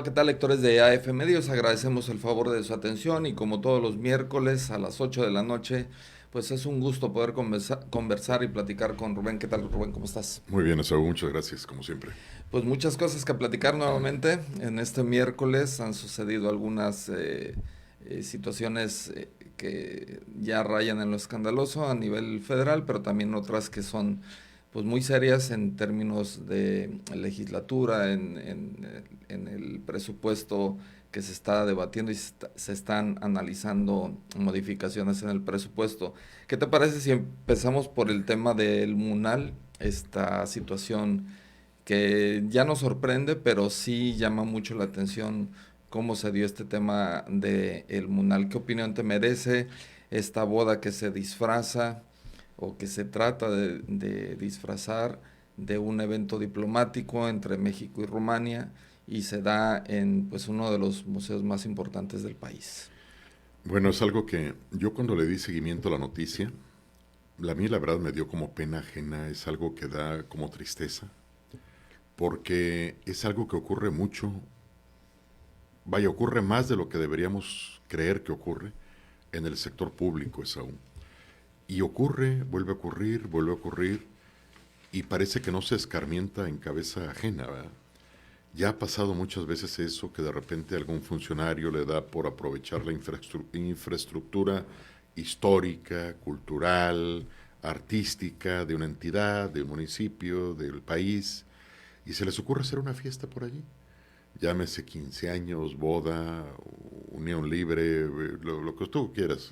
¿qué tal, lectores de AF Medios? Agradecemos el favor de su atención y como todos los miércoles a las 8 de la noche, pues es un gusto poder conversar y platicar con Rubén. ¿Qué tal, Rubén? ¿Cómo estás? Muy bien, Esaú, muchas gracias, como siempre. Pues muchas cosas que platicar nuevamente. En este miércoles han sucedido algunas situaciones que ya rayan en lo escandaloso a nivel federal, pero también otras que son pues muy serias en términos de legislatura, en el presupuesto que se está debatiendo y se están analizando modificaciones en el presupuesto. ¿Qué te parece si empezamos por el tema del MUNAL, esta situación que ya nos sorprende, pero sí llama mucho la atención cómo se dio este tema de el Munal? ¿Qué opinión te merece esta boda que se disfraza o que se trata de disfrazar de un evento diplomático entre México y Rumania y se da en pues uno de los museos más importantes del país? Bueno, es algo que yo cuando le di seguimiento a la noticia, a mí la verdad me dio como pena ajena, es algo que da como tristeza, porque es algo que ocurre mucho, vaya, ocurre más de lo que deberíamos creer que ocurre en el sector público, es aún. Y ocurre, vuelve a ocurrir, y parece que no se escarmienta en cabeza ajena, ¿verdad? Ya ha pasado muchas veces eso, que de repente algún funcionario le da por aprovechar la infraestructura histórica, cultural, artística de una entidad, de un municipio, del país, y se les ocurre hacer una fiesta por allí. Llámese 15 años, boda, unión libre, lo que tú quieras.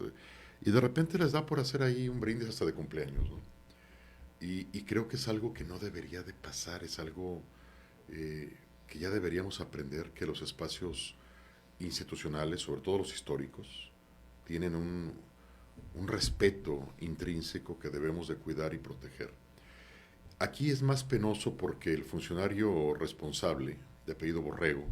Y de repente les da por hacer ahí un brindis hasta de cumpleaños, ¿no? Y creo que es algo que no debería de pasar, es algo que ya deberíamos aprender que los espacios institucionales, sobre todo los históricos, tienen un respeto intrínseco que debemos de cuidar y proteger. Aquí es más penoso porque el funcionario responsable, de apellido Borrego,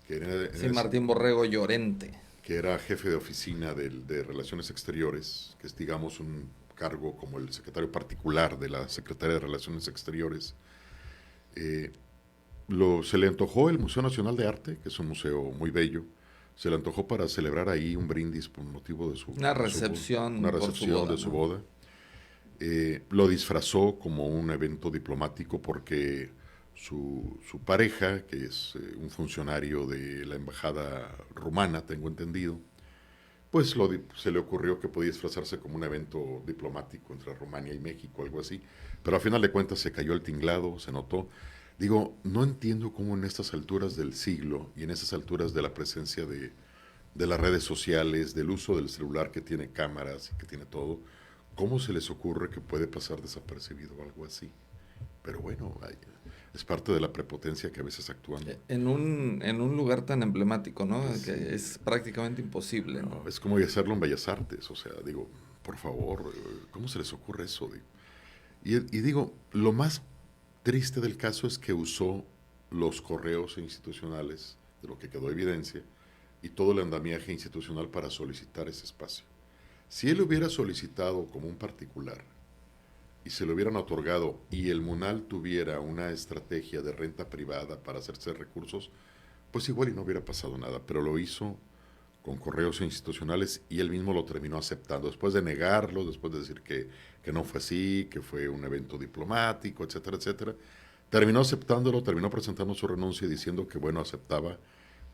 que era, Sí, Martín Borrego Llorente. que era jefe de oficina de Relaciones Exteriores, que es digamos un cargo como el secretario particular de la Secretaría de Relaciones Exteriores, eh, se le antojó el Museo Nacional de Arte, que es un museo muy bello, se le antojó para celebrar ahí un brindis por motivo Una de una recepción por su recepción boda, de su ¿no? boda. Lo disfrazó como un evento diplomático porque su pareja, que es un funcionario de la embajada rumana, tengo entendido, pues se le ocurrió que podía disfrazarse como un evento diplomático entre Rumania y México, algo así. Pero a final de cuentas se cayó el tinglado, se notó. Digo, no entiendo cómo en estas alturas del siglo y en esas alturas de la presencia de las redes sociales, del uso del celular que tiene cámaras y que tiene todo, cómo se les ocurre que puede pasar desapercibido algo así. Pero bueno, es parte de la prepotencia que a veces actúan. En un lugar tan emblemático, ¿no? Pues Que sí, es prácticamente imposible, ¿no? no, es como hacerlo en Bellas Artes, o sea, digo, por favor, ¿cómo se les ocurre eso? Y digo, lo más triste del caso es que usó los correos institucionales, de lo que quedó evidencia, y todo el andamiaje institucional para solicitar ese espacio. Si él hubiera solicitado como un particular y se le hubieran otorgado y el MUNAL tuviera una estrategia de renta privada para hacerse recursos, pues igual y no hubiera pasado nada, pero lo hizo con correos institucionales y él mismo lo terminó aceptando, después de negarlo, después de decir que no fue así, que fue un evento diplomático, etcétera, etcétera. Terminó aceptándolo, terminó presentando su renuncia y diciendo que bueno, aceptaba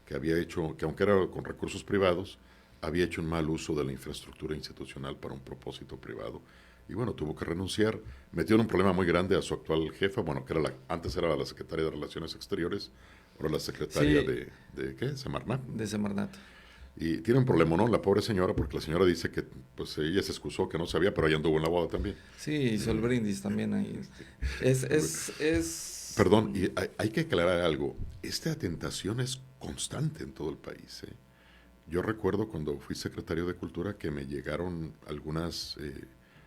que había hecho, que aunque era con recursos privados, había hecho un mal uso de la infraestructura institucional para un propósito privado. Y bueno, tuvo que renunciar, metió en un problema muy grande a su actual jefa, bueno, que era antes era la secretaria de Relaciones Exteriores, ahora la secretaria Sí, de ¿qué? Semarnat. de Semarnat. Y tiene un problema, ¿no? La pobre señora, porque la señora dice que pues ella se excusó, que no sabía, pero ella anduvo en la boda también. Sí, hizo el brindis también ahí. Es... Perdón, y hay que aclarar algo. Esta tentación es constante en todo el país, ¿eh? Yo recuerdo cuando fui secretario de Cultura que me llegaron algunas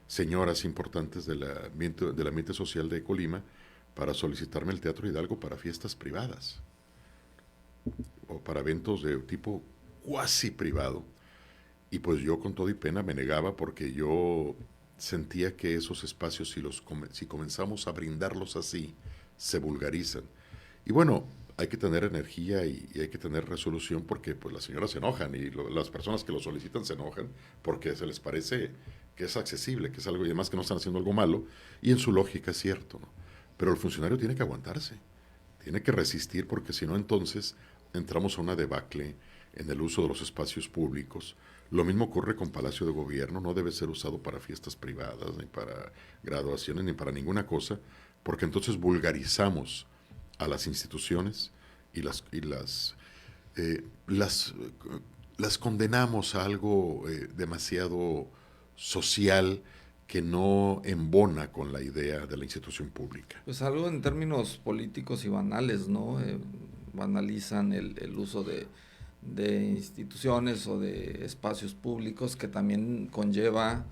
señoras importantes del ambiente social de Colima para solicitarme el Teatro Hidalgo para fiestas privadas o para eventos de tipo cuasi privado. Y pues yo con todo y pena me negaba porque yo sentía que esos espacios, si comenzamos a brindarlos así, se vulgarizan. Y bueno, hay que tener energía y hay que tener resolución porque pues las señoras se enojan y las personas que lo solicitan se enojan porque se les parece que es accesible, que es algo y además que no están haciendo algo malo y en su lógica es cierto, ¿no? Pero el funcionario tiene que aguantarse, tiene que resistir porque si no entonces entramos a una debacle en el uso de los espacios públicos. Lo mismo ocurre con Palacio de Gobierno, no debe ser usado para fiestas privadas, ni para graduaciones, ni para ninguna cosa, porque entonces vulgarizamos a las instituciones y las condenamos a algo demasiado social que no embona con la idea de la institución pública. Pues algo en términos políticos y banales, ¿no? Banalizan el uso de instituciones o de espacios públicos que también conlleva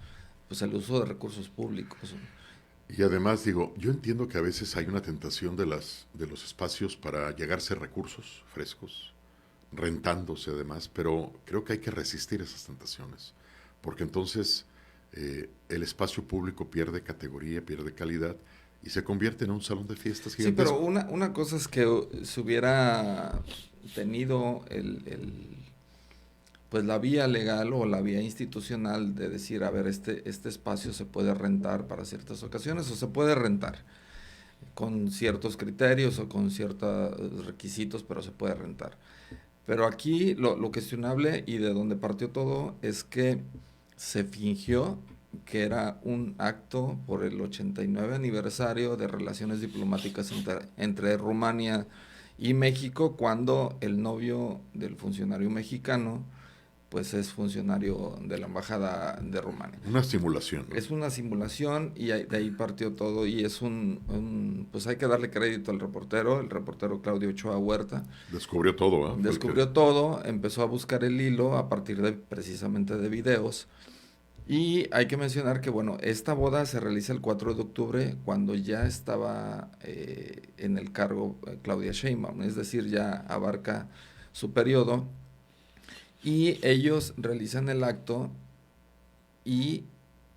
pues el uso de recursos públicos. Y además digo, yo entiendo que a veces hay una tentación de los espacios para llegarse recursos frescos, rentándose además, pero creo que hay que resistir esas tentaciones, porque entonces el espacio público pierde categoría, pierde calidad y se convierte en un salón de fiestas Sí, gigantesco. pero una cosa es que se hubiera tenido pues la vía legal o la vía institucional de decir, a ver, este espacio se puede rentar para ciertas ocasiones o se puede rentar con ciertos criterios o con ciertos requisitos, pero se puede rentar. Pero aquí lo cuestionable y de donde partió todo es que se fingió que era un acto por el 89 aniversario de relaciones diplomáticas entre Rumania y México, cuando el novio del funcionario mexicano pues es funcionario de la embajada de Rumania. Una simulación, ¿no? Es una simulación y de ahí partió todo y es pues hay que darle crédito al reportero, el reportero Claudio Ochoa Huerta. Descubrió todo, ¿eh? Descubrió todo, empezó a buscar el hilo a partir de precisamente de videos. Y hay que mencionar que, bueno, esta boda se realiza el 4 de octubre cuando ya estaba en el cargo Claudia Sheinbaum, es decir, ya abarca su periodo. Y ellos realizan el acto y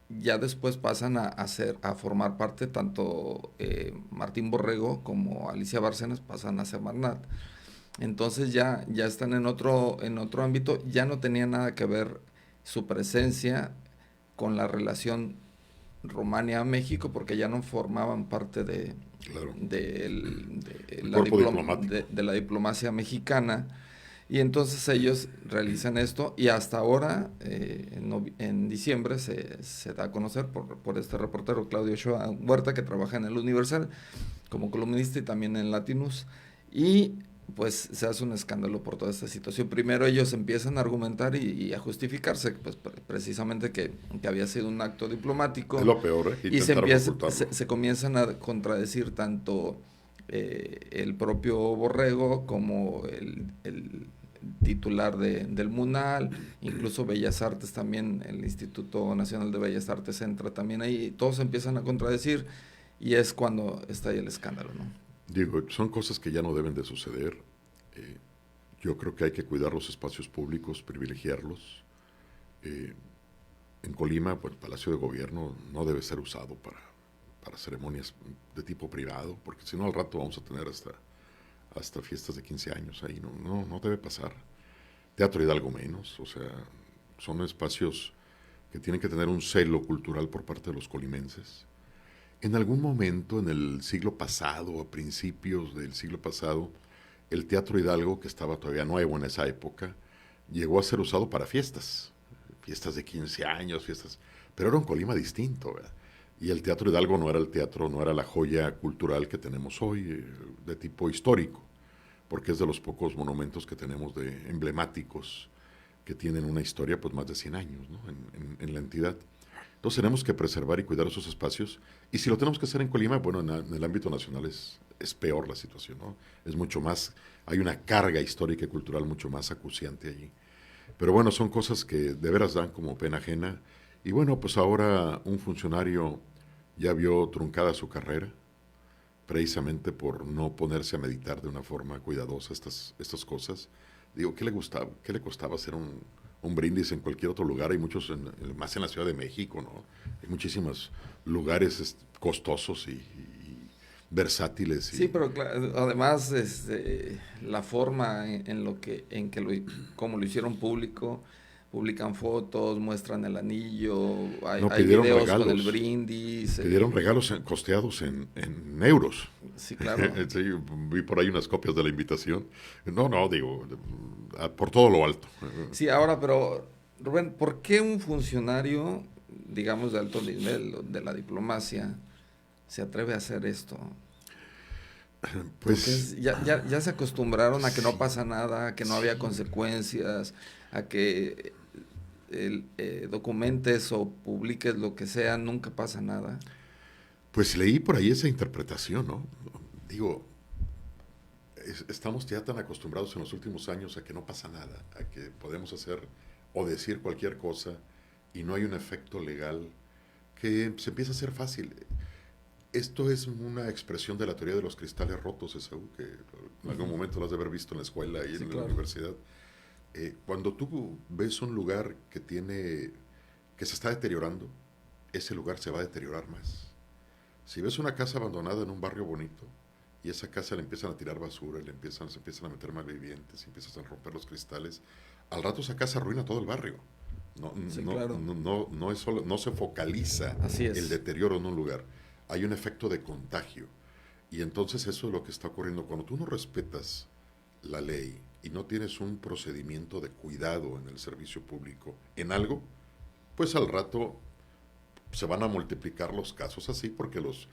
ya después pasan a formar parte, tanto Martín Borrego como Alicia Bárcenas pasan a Semarnat. Entonces ya están en otro ámbito, ya no tenía nada que ver su presencia con la relación Rumania-México, porque ya no formaban parte claro, de la diplomacia mexicana. Y entonces ellos realizan esto y hasta ahora, en diciembre, se da a conocer por este reportero Claudio Ochoa Huerta, que trabaja en el Universal como columnista y también en Latinus. Y pues se hace un escándalo por toda esta situación. Primero ellos empiezan a argumentar y a justificarse, pues precisamente que había sido un acto diplomático. Es lo peor, ¿eh? Y se comienzan a contradecir tanto el propio Borrego como el titular del MUNAL, incluso Bellas Artes también, el Instituto Nacional de Bellas Artes entra también ahí, todos empiezan a contradecir y es cuando está ahí el escándalo, ¿no? Digo, son cosas que ya no deben de suceder. Yo creo que hay que cuidar los espacios públicos, privilegiarlos. En Colima, pues el Palacio de Gobierno no debe ser usado para ceremonias de tipo privado, porque si no al rato vamos a tener hasta fiestas de 15 años ahí. No debe pasar. Teatro Hidalgo menos, o sea, son espacios que tienen que tener un celo cultural por parte de los colimenses. En algún momento en el siglo pasado, a principios del siglo pasado, el Teatro Hidalgo, que estaba todavía nuevo en esa época, llegó a ser usado para fiestas de 15 años, pero era un Colima distinto, ¿verdad? Y el Teatro Hidalgo no era el teatro, no era la joya cultural que tenemos hoy, de tipo histórico, porque es de los pocos monumentos que tenemos de emblemáticos que tienen una historia pues más de 100 años, ¿no? en la entidad. Entonces tenemos que preservar y cuidar esos espacios. Y si lo tenemos que hacer en Colima, bueno, en el ámbito nacional es peor la situación, ¿no? Es mucho más, hay una carga histórica y cultural mucho más acuciante allí. Pero bueno, son cosas que de veras dan como pena ajena. Y bueno, pues ahora un funcionario ya vio truncada su carrera, precisamente por no ponerse a meditar de una forma cuidadosa estas cosas. Digo, ¿qué le costaba hacer un brindis en cualquier otro lugar? Hay muchos, más en la Ciudad de México, ¿no? Hay muchísimos lugares costosos y versátiles. Sí, pero además la forma cómo lo hicieron público, publican fotos, muestran el anillo, No hay pidieron videos con el regalos. brindis. Pidieron regalos costeados en euros. Sí, claro. Sí, vi por ahí unas copias de la invitación. No, no, digo, por todo lo alto. Sí, ahora, pero Rubén, ¿por qué un funcionario, digamos, de alto nivel de la diplomacia se atreve a hacer esto? Porque Pues ya se acostumbraron a que no sí, pasa nada, a que no había sí. consecuencias, a que documentes o publiques lo que sea, nunca pasa nada. Pues leí por ahí esa interpretación, ¿no? Digo, estamos ya tan acostumbrados en los últimos años a que no pasa nada, a que podemos hacer o decir cualquier cosa y no hay un efecto legal que se empieza a hacer fácil. Esto es una expresión de la teoría de los cristales rotos, Esaú, que en algún momento lo has de haber visto en la escuela y Sí, en la claro. universidad. Cuando tú ves un lugar que se está deteriorando, ese lugar se va a deteriorar más. Si ves una casa abandonada en un barrio bonito y esa casa le empiezan a tirar basura, se empiezan a meter malvivientes, empiezan a romper los cristales, al rato esa casa arruina todo el barrio. No, Sí, no, claro. no, no, no, es solo, no se focaliza Así el es. deterioro en un lugar. Hay un efecto de contagio. Y entonces eso es lo que está ocurriendo. Cuando tú no respetas la ley y no tienes un procedimiento de cuidado en el servicio público en algo, pues al rato se van a multiplicar los casos así porque los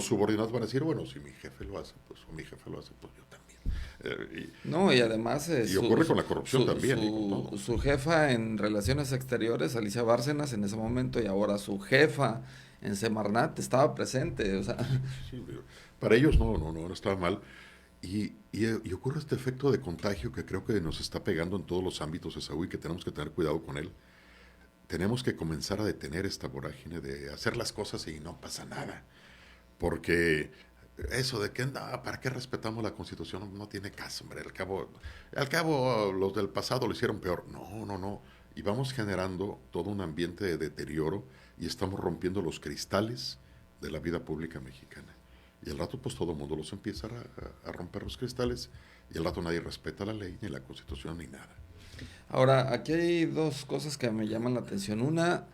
subordinados van a decir, bueno, si mi jefe lo hace, pues o mi jefe lo hace, pues yo también. No, y además Y ocurre con la corrupción también y con todo. su jefa en Relaciones Exteriores, Alicia Bárcenas, en ese momento, y ahora su jefa en Semarnat estaba presente. O sea, Sí, sí, sí. Para ellos no estaba mal. Y ocurre este efecto de contagio que creo que nos está pegando en todos los ámbitos de Saúl y que tenemos que tener cuidado con él. Tenemos que comenzar a detener esta vorágine de hacer las cosas y no pasa nada. Porque eso de que, no, ¿para qué respetamos la Constitución? No tiene caso, hombre. Al cabo los del pasado lo hicieron peor. No, no, no. Y vamos generando todo un ambiente de deterioro y estamos rompiendo los cristales de la vida pública mexicana. Y al rato pues todo el mundo los empieza a romper los cristales y al rato nadie respeta la ley, ni la Constitución, ni nada. ahora, aquí hay dos cosas que me llaman la atención. Una,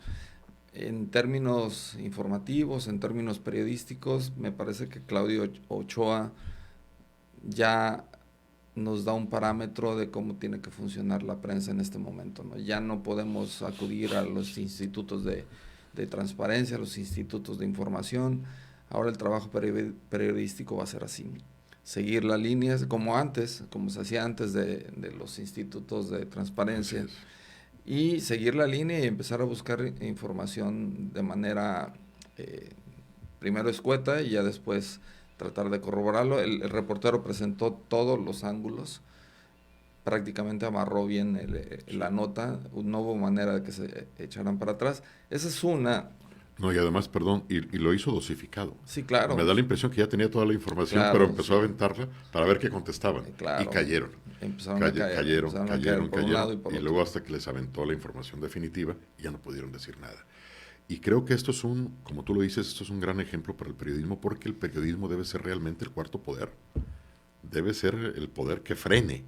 en términos informativos, en términos periodísticos, me parece que Claudio Ochoa ya nos da un parámetro de cómo tiene que funcionar la prensa en este momento, ¿no? Ya no podemos acudir a los institutos de transparencia, a los institutos de información. Ahora el trabajo periodístico va a ser así. Seguir las líneas como antes, como se hacía antes de los institutos de Así transparencia, es. y seguir la línea y empezar a buscar información de manera eh, primero escueta y ya después tratar de corroborarlo. El reportero presentó todos los ángulos, prácticamente amarró bien Sí. la nota, no hubo manera de que se echaran para atrás. Esa es una. No, y además, perdón, y lo hizo dosificado. Sí, Me claro, da la impresión que ya tenía toda la información, pero claro, empezó a sí, aventarla para ver qué contestaban. Y claro. cayeron. Empezaron a caer por un lado y por Y otro. luego hasta que les aventó la información definitiva, ya no pudieron decir nada. Y creo que esto es como tú lo dices, esto es un gran ejemplo para el periodismo, porque el periodismo debe ser realmente el cuarto poder. Debe ser el poder que frene.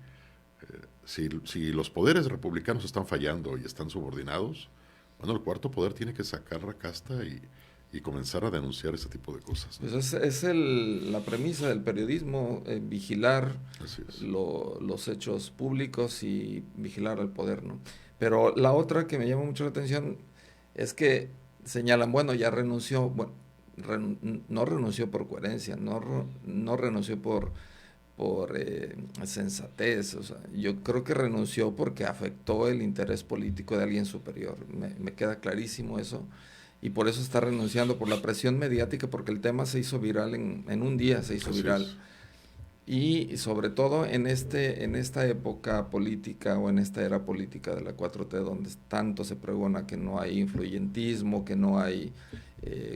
Si los poderes republicanos están fallando y están subordinados, bueno, el cuarto poder tiene que sacar la casta y comenzar a denunciar ese tipo de cosas, ¿no? Pues es la premisa del periodismo, vigilar Así es. los hechos públicos y vigilar al poder, ¿no? Pero la otra que me llama mucho la atención es que señalan, bueno, ya renunció, bueno, no renunció por coherencia, no renunció por sensatez, o sea, yo creo que renunció porque afectó el interés político de alguien superior, me queda clarísimo eso, y por eso está renunciando, por la presión mediática, porque el tema se hizo viral en un día, se hizo Así viral, es. y sobre todo en esta época política o en esta era política de la 4T, donde tanto se pregona que no hay influyentismo, que no hay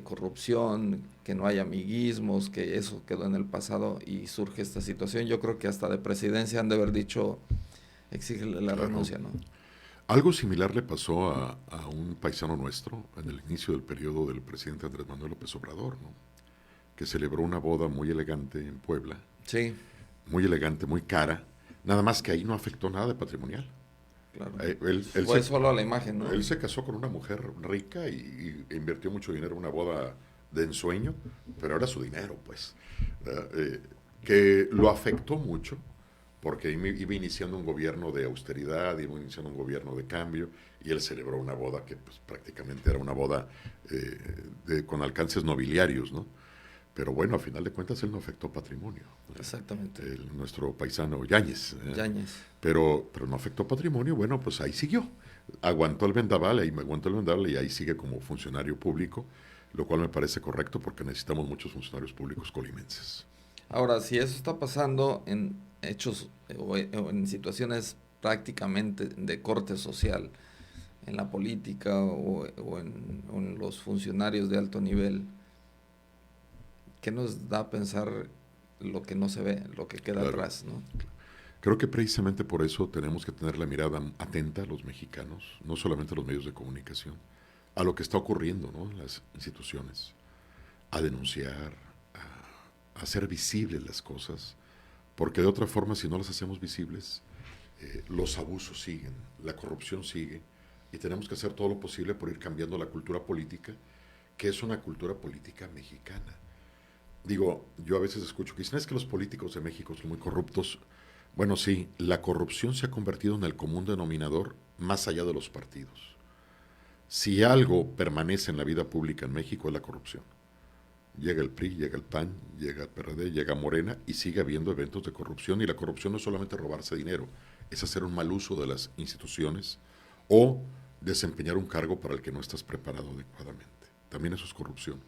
corrupción, que no hay amiguismos, que eso quedó en el pasado y surge esta situación. Yo creo que hasta de presidencia han de haber dicho, exígele la Claro. renuncia, ¿no? Algo similar le pasó a un paisano nuestro en el inicio del periodo del presidente Andrés Manuel López Obrador, ¿no? que celebró una boda muy elegante en Puebla, Sí, muy elegante, muy cara, nada más que ahí no afectó nada de patrimonial. claro. Él Fue se, solo a la imagen, ¿no? él se casó con una mujer rica y invirtió mucho dinero en una boda de ensueño, pero era su dinero, pues. Que lo afectó mucho, porque iba iniciando un gobierno de austeridad, iba iniciando un gobierno de cambio, y él celebró una boda que pues, prácticamente era una boda con alcances nobiliarios, ¿no? Pero bueno, a final de cuentas él no afectó patrimonio. Exactamente. Nuestro paisano Yáñez. Yáñez. Pero no afectó patrimonio, bueno, pues ahí siguió. Aguantó el vendaval y ahí sigue como funcionario público, lo cual me parece correcto porque necesitamos muchos funcionarios públicos colimenses. Ahora, si eso está pasando en hechos o en situaciones prácticamente de corte social, en la política o en los funcionarios de alto nivel, ¿qué nos da a pensar lo que no se ve, lo que queda Claro. atrás, ¿no? Creo que precisamente por eso tenemos que tener la mirada atenta a los mexicanos, no solamente a los medios de comunicación, a lo que está ocurriendo, ¿no?, en las instituciones, a denunciar, a hacer visibles las cosas, porque de otra forma, si no las hacemos visibles, los abusos siguen, la corrupción sigue, y tenemos que hacer todo lo posible por ir cambiando la cultura política, que es una cultura política mexicana. Digo, yo a veces escucho que dicen, es que los políticos de México son muy corruptos. Bueno, sí, la corrupción se ha convertido en el común denominador más allá de los partidos. Si algo permanece en la vida pública en México es la corrupción. Llega el PRI, llega el PAN, llega el PRD, llega Morena y sigue habiendo eventos de corrupción. Y la corrupción no es solamente robarse dinero, es hacer un mal uso de las instituciones o desempeñar un cargo para el que no estás preparado adecuadamente. También eso es corrupción.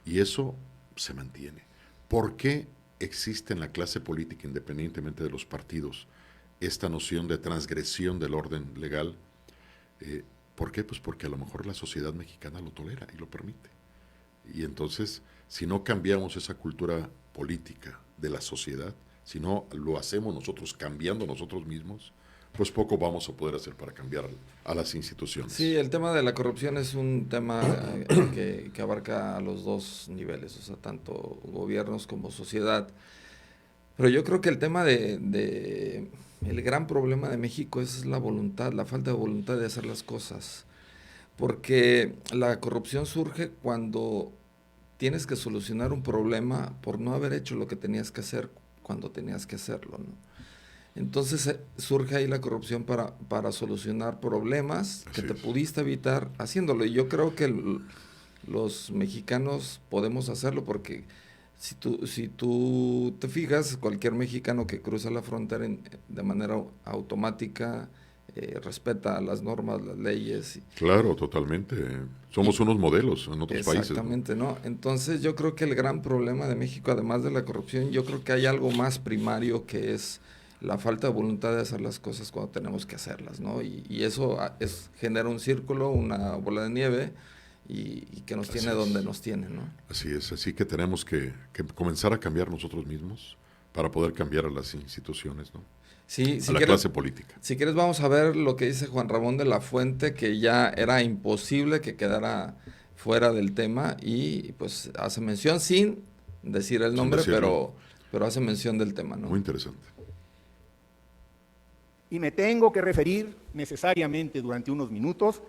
Y eso se mantiene. ¿Por qué existe en la clase política, independientemente de los partidos, esta noción de transgresión del orden legal? ¿Por qué? Pues porque a lo mejor la sociedad mexicana lo tolera y lo permite. Y entonces, si no cambiamos esa cultura política de la sociedad, si no lo hacemos nosotros cambiando nosotros mismos, pues poco vamos a poder hacer para cambiar a las instituciones. Sí, el tema de la corrupción es un tema que abarca a los dos niveles, o sea, tanto gobiernos como sociedad. Pero yo creo que el tema el gran problema de México es la voluntad, la falta de voluntad de hacer las cosas. Porque la corrupción surge cuando tienes que solucionar un problema por no haber hecho lo que tenías que hacer cuando tenías que hacerlo, ¿no? Entonces surge ahí la corrupción para solucionar problemas que Así te es. pudiste evitar haciéndolo. Y yo creo que los mexicanos podemos hacerlo porque si tú te fijas, cualquier mexicano que cruza la frontera de manera automática respeta las normas, las leyes. Claro, totalmente. Somos unos modelos en otros países, ¿no? Exactamente, ¿no? Entonces yo creo que el gran problema de México, además de la corrupción, yo creo que hay algo más primario que es la falta de voluntad de hacer las cosas cuando tenemos que hacerlas, ¿no? Y eso genera un círculo, una bola de nieve y que nos Así tiene es. donde nos tiene, ¿no? Así es, así que tenemos que comenzar a cambiar nosotros mismos para poder cambiar a las instituciones, ¿no? Sí, A la clase política. si quieres vamos a ver lo que dice Juan Ramón de la Fuente, que ya era imposible que quedara fuera del tema y pues hace mención sin decir el Sin nombre, decirlo. pero hace mención del tema, Muy ¿no? interesante. Y me tengo que referir necesariamente durante unos minutos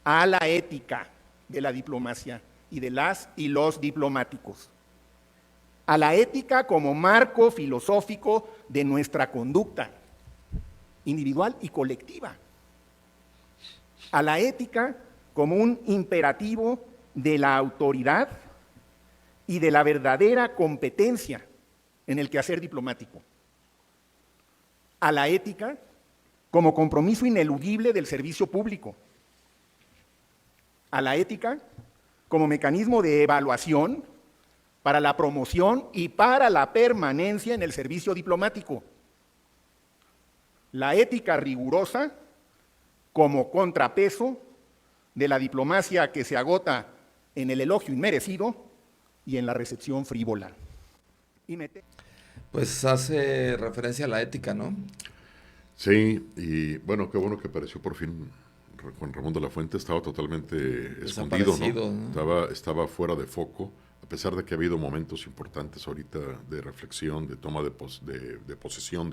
a la ética de la diplomacia y de las y los diplomáticos. A la ética como marco filosófico de nuestra conducta individual y colectiva. A la ética como un imperativo de la autoridad y de la verdadera competencia en el quehacer diplomático. A la ética como compromiso ineludible del servicio público. A la ética como mecanismo de evaluación para la promoción y para la permanencia en el servicio diplomático. La ética rigurosa como contrapeso de la diplomacia que se agota en el elogio inmerecido y en la recepción frívola. Pues hace referencia a la ética, ¿no? Sí, y bueno, qué bueno que apareció por fin Juan Ramón de la Fuente. Estaba totalmente escondido, Desaparecido, ¿no? ¿no? Estaba fuera de foco, a pesar de que ha habido momentos importantes ahorita de reflexión, de toma de posición,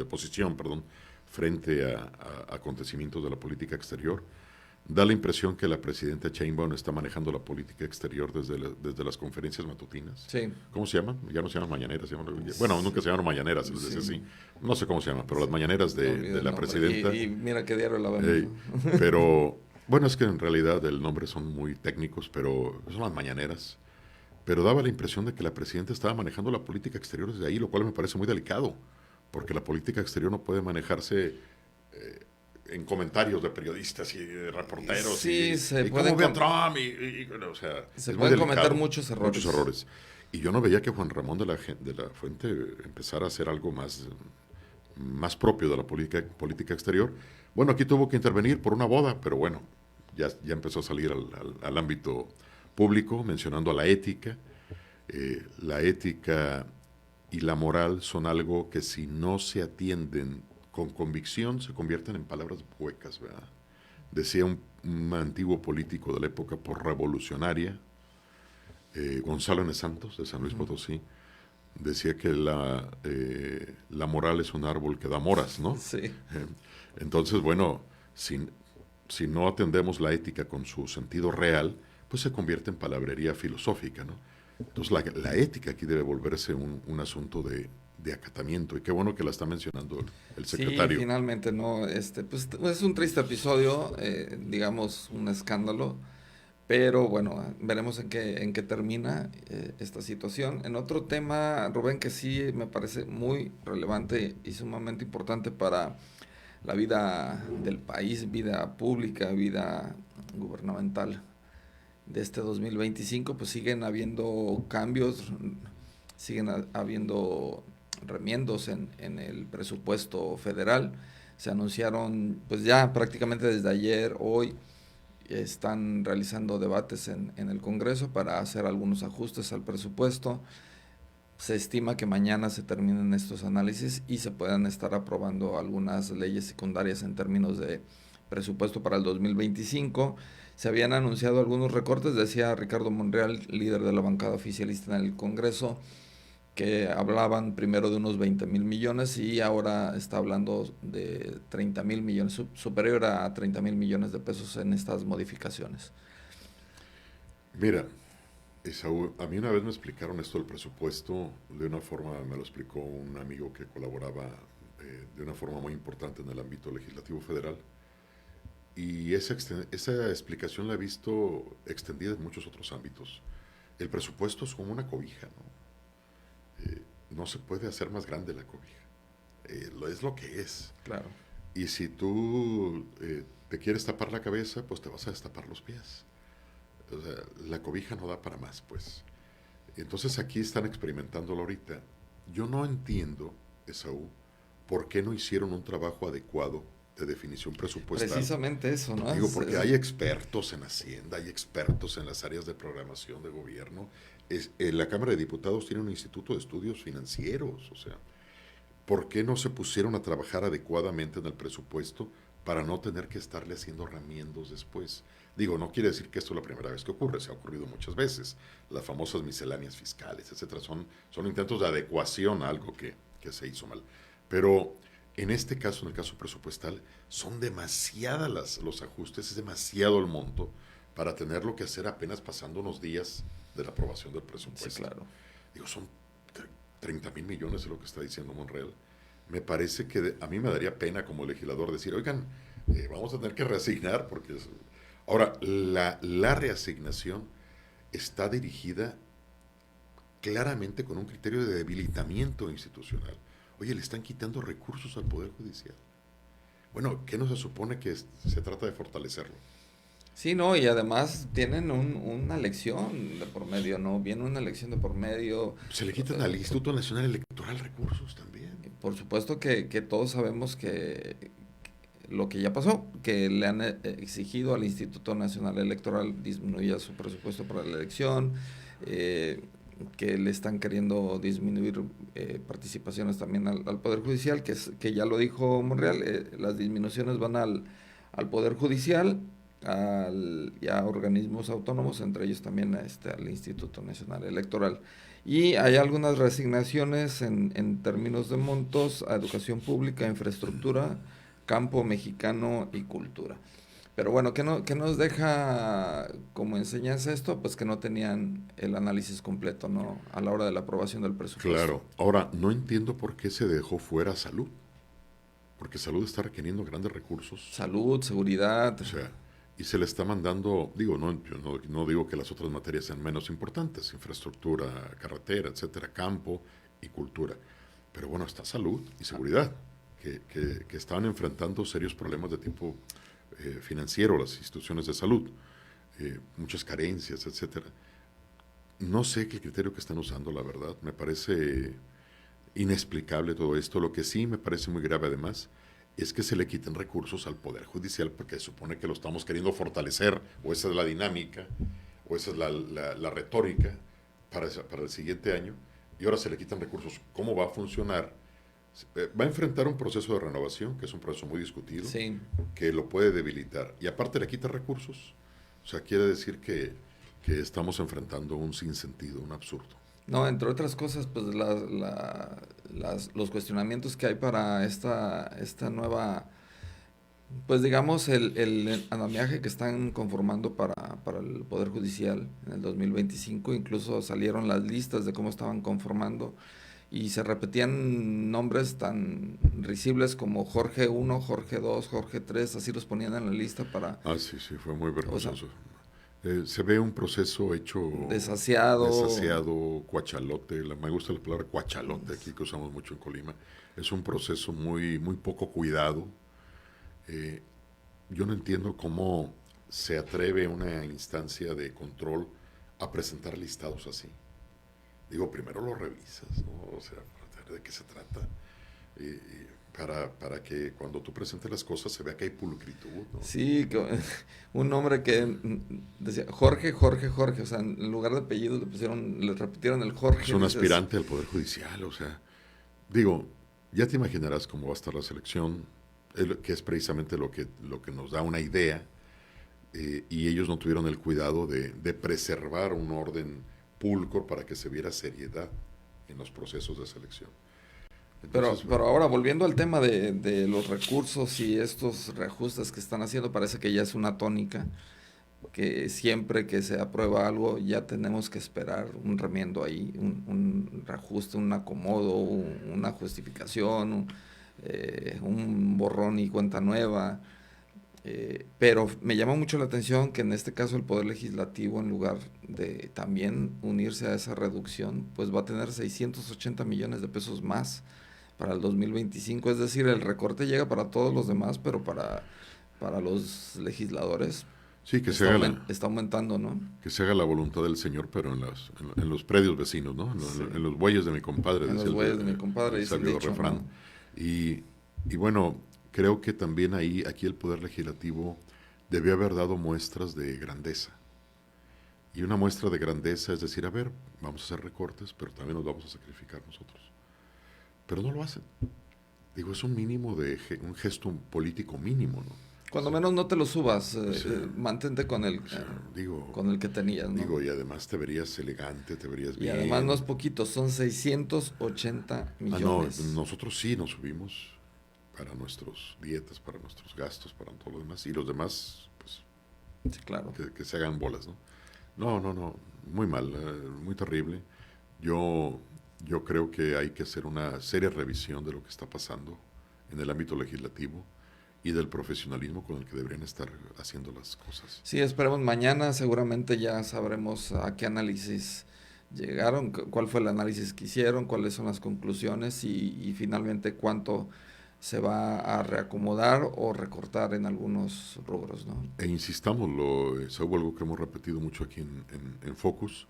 frente a acontecimientos de la política exterior, da la impresión que la presidenta Sheinbaum está manejando la política exterior desde las conferencias matutinas. Sí. ¿Cómo se llaman? Ya no se llaman mañaneras. Bueno, nunca se llamaron mañaneras, se les decía así. No sé cómo se llaman, pero las mañaneras de la presidenta. Y mira qué diario la vemos. Pero, bueno, es que en realidad el nombre son muy técnicos, pero son las mañaneras. Pero daba la impresión de que la presidenta estaba manejando la política exterior desde ahí, lo cual me parece muy delicado, porque la política exterior no puede manejarse en comentarios de periodistas y de reporteros. Sí, y cómo ve a Trump, o sea, se pueden cometer muchos errores. Muchos errores. Y yo no veía que Juan Ramón de la Fuente empezara a hacer algo más propio de la política exterior. Bueno, aquí tuvo que intervenir por una boda, pero bueno, ya empezó a salir al ámbito público, mencionando a la ética. La ética y la moral son algo que si no se atienden con convicción se convierten en palabras huecas, ¿verdad? Decía un antiguo político de la época por revolucionaria, Gonzalo N. Santos, de San Luis Potosí, decía que la moral es un árbol que da moras, ¿no? Sí. Entonces, bueno, si no atendemos la ética con su sentido real, pues se convierte en palabrería filosófica, ¿no? Entonces la ética aquí debe volverse un asunto de acatamiento, y qué bueno que la está mencionando el secretario. Sí, finalmente, ¿no? Pues es un triste episodio, digamos, un escándalo, pero bueno, veremos en qué termina esta situación. En otro tema, Rubén, que sí me parece muy relevante y sumamente importante para la vida del país, vida pública, vida gubernamental de este 2025, pues siguen habiendo cambios, siguen habiendo remiendos en el presupuesto federal. Se anunciaron, pues ya prácticamente desde ayer, hoy, están realizando debates en el Congreso para hacer algunos ajustes al presupuesto. Se estima que mañana se terminen estos análisis y se puedan estar aprobando algunas leyes secundarias en términos de presupuesto para el 2025. Se habían anunciado algunos recortes, decía Ricardo Monreal, líder de la bancada oficialista en el Congreso, que hablaban primero de unos 20,000 millones y ahora está hablando de 30,000 millones, superior a 30,000 millones de pesos en estas modificaciones. Mira, Esaú, a mí una vez me explicaron esto del presupuesto de una forma, me lo explicó un amigo que colaboraba de una forma muy importante en el ámbito legislativo federal, y esa explicación la he visto extendida en muchos otros ámbitos. El presupuesto es como una cobija, ¿no? No se puede hacer más grande la cobija. Es lo que es. Claro. Y si tú te quieres tapar la cabeza, pues te vas a destapar los pies. O sea, la cobija no da para más, pues. Entonces aquí están experimentándolo ahorita. Yo no entiendo, Esaú, por qué no hicieron un trabajo adecuado de definición presupuestal. Precisamente eso, ¿no? Digo, porque hay expertos en Hacienda, hay expertos en las áreas de programación de gobierno. La Cámara de Diputados tiene un instituto de estudios financieros, o sea, ¿por qué no se pusieron a trabajar adecuadamente en el presupuesto para no tener que estarle haciendo remiendos después? Digo, no quiere decir que esto es la primera vez que ocurre, se ha ocurrido muchas veces. Las famosas misceláneas fiscales, etcétera, son intentos de adecuación a algo que se hizo mal. Pero en este caso, en el caso presupuestal, son demasiadas los ajustes, es demasiado el monto para tenerlo que hacer apenas pasando unos días de la aprobación del presupuesto. Sí, claro. Digo, son 30,000 millones de lo que está diciendo Monreal. Me parece que a mí me daría pena como legislador decir, oigan, vamos a tener que reasignar, porque ahora, la reasignación está dirigida claramente con un criterio de debilitamiento institucional. Oye, le están quitando recursos al Poder Judicial. Bueno, ¿qué no se supone que se trata de fortalecerlo? Sí, no, y además tienen una elección de por medio, ¿no? Viene una elección de por medio. Se le quitan al Instituto Nacional Electoral recursos también. Por supuesto que todos sabemos que lo que ya pasó, que le han exigido al Instituto Nacional Electoral disminuya su presupuesto para la elección, que le están queriendo disminuir participaciones también al Poder Judicial, que ya lo dijo Monreal, las disminuciones van al Poder Judicial, y a organismos autónomos, entre ellos también al Instituto Nacional Electoral. Y hay algunas resignaciones en términos de montos a educación pública, infraestructura, campo mexicano y cultura. Pero bueno, ¿qué nos deja como enseñanza esto? Pues que no tenían el análisis completo, ¿no? A la hora de la aprobación del presupuesto. Claro. Ahora, no entiendo por qué se dejó fuera salud. Porque salud está requiriendo grandes recursos. Salud, seguridad. O sea, y se le está mandando, digo, yo no digo que las otras materias sean menos importantes, infraestructura, carretera, etcétera, campo y cultura. Pero bueno, está salud y seguridad, que estaban enfrentando serios problemas de tipo financiero las instituciones de salud, muchas carencias, etcétera. No sé qué criterio que están usando, la verdad. Me parece inexplicable todo esto. Lo que sí me parece muy grave, además, es que se le quiten recursos al Poder Judicial, porque se supone que lo estamos queriendo fortalecer, o esa es la dinámica, o esa es la retórica para el siguiente año, y ahora se le quitan recursos. ¿Cómo va a funcionar? Va a enfrentar un proceso de renovación, que es un proceso muy discutido, Sí. que lo puede debilitar, y aparte le quita recursos. O sea, quiere decir que estamos enfrentando un sinsentido, un absurdo. No, entre otras cosas, pues los cuestionamientos que hay para esta nueva, pues digamos, el andamiaje que están conformando para el Poder Judicial en el 2025, incluso salieron las listas de cómo estaban conformando y se repetían nombres tan risibles como Jorge 1, Jorge 2, Jorge 3, así los ponían en la lista para, Ah, sí, sí, fue muy o sea, vergonzoso. Se ve un proceso hecho desasiado. cuachalote. Me gusta la palabra cuachalote aquí que usamos mucho en Colima. Es un proceso muy, muy poco cuidado. Eh, yo no entiendo cómo se atreve una instancia de control a presentar listados así. Digo, primero lo revisas, ¿no? O sea, ¿de qué se trata? Eh, para que cuando tú presentes las cosas se vea que hay pulcritud, ¿no? Sí, un nombre que decía Jorge, Jorge, Jorge, o sea, en lugar de apellido le repitieron el Jorge. Es un dices, aspirante al Poder Judicial, o sea, digo, ya te imaginarás cómo va a estar la selección, que es precisamente lo que nos da una idea, y ellos no tuvieron el cuidado de preservar un orden pulcro para que se viera seriedad en los procesos de selección. Entonces, pero ahora volviendo al tema de los recursos y estos reajustes que están haciendo, parece que ya es una tónica, que siempre que se aprueba algo ya tenemos que esperar un remiendo ahí, un reajuste, un acomodo, una justificación, un borrón y cuenta nueva. Pero me llama mucho la atención que en este caso el Poder Legislativo, en lugar de también unirse a esa reducción, pues va a tener 680 millones de pesos más para el 2025. Es decir, el recorte llega para todos los demás, pero para los legisladores sí, está aumentando, ¿no? que se haga la voluntad del Señor, pero en los predios vecinos, ¿no? Sí. En los bueyes de mi compadre. En los bueyes de mi compadre, el dice el sabio dicho, refrán. ¿no? Y bueno, creo que también aquí el Poder Legislativo debió haber dado muestras de grandeza. Y una muestra de grandeza es decir, a ver, vamos a hacer recortes, pero también nos vamos a sacrificar nosotros. Pero no lo hacen. Digo, es un mínimo un gesto político mínimo, ¿no? Cuando menos no te lo subas, Sí. Mantente con con el que tenías, ¿no? Digo, y además te verías elegante, te verías Y bien. además no es poquito, son 680 millones. No, nosotros sí nos subimos para nuestras dietas, para nuestros gastos, para todo lo demás. Y los demás, pues, Sí, claro. que se hagan bolas, ¿no? No, muy mal, muy terrible. Yo creo que hay que hacer una seria revisión de lo que está pasando en el ámbito legislativo y del profesionalismo con el que deberían estar haciendo las cosas. Sí, esperemos mañana, seguramente ya sabremos a qué análisis llegaron, cuál fue el análisis que hicieron, cuáles son las conclusiones y finalmente cuánto se va a reacomodar o recortar en algunos rubros, ¿no? E insistamos, es algo que hemos repetido mucho aquí en Focus,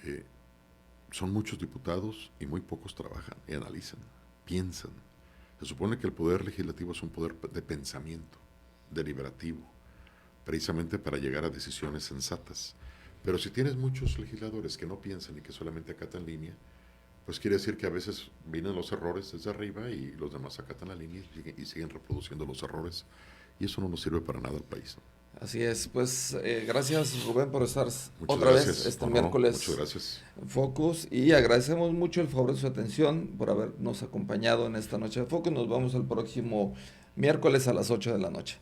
eh, son muchos diputados y muy pocos trabajan y analizan, piensan. Se supone que el poder legislativo es un poder de pensamiento, deliberativo, precisamente para llegar a decisiones sensatas. Pero si tienes muchos legisladores que no piensan y que solamente acatan línea, pues quiere decir que a veces vienen los errores desde arriba y los demás acatan la línea y siguen reproduciendo los errores. Y eso no nos sirve para nada al país, ¿no? Así es, pues gracias Rubén por estar Muchas otra gracias. vez este No, miércoles muchas gracias. en Focus, y agradecemos mucho el favor de su atención por habernos acompañado en esta noche de Focus. Nos vemos el próximo miércoles a las 8 de la noche.